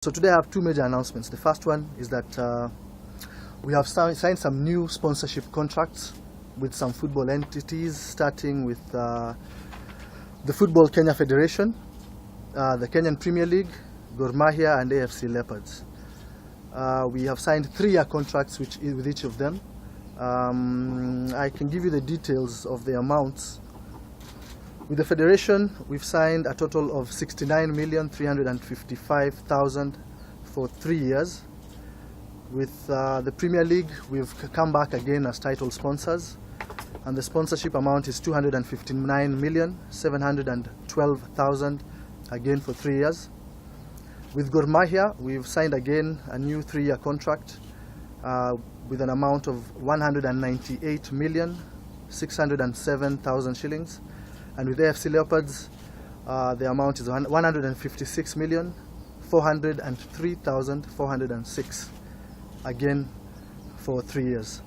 So today I have two major announcements. The first one is that we have signed some new sponsorship contracts with some football entities, starting with the Football Kenya Federation, the Kenyan Premier League, Gor Mahia and AFC Leopards. We have signed 3-year contracts with each of them. I can give you the details of the amounts. With the Federation, we've signed a total of 69,355,000 for 3 years. With the Premier League, we've come back again as title sponsors, and the sponsorship amount is 259,712,000 again for 3 years. With Gor Mahia, we've signed again a new 3-year contract with an amount of 198,607,000 shillings. And with AFC Leopards, the amount is 156,403,406, again for 3 years.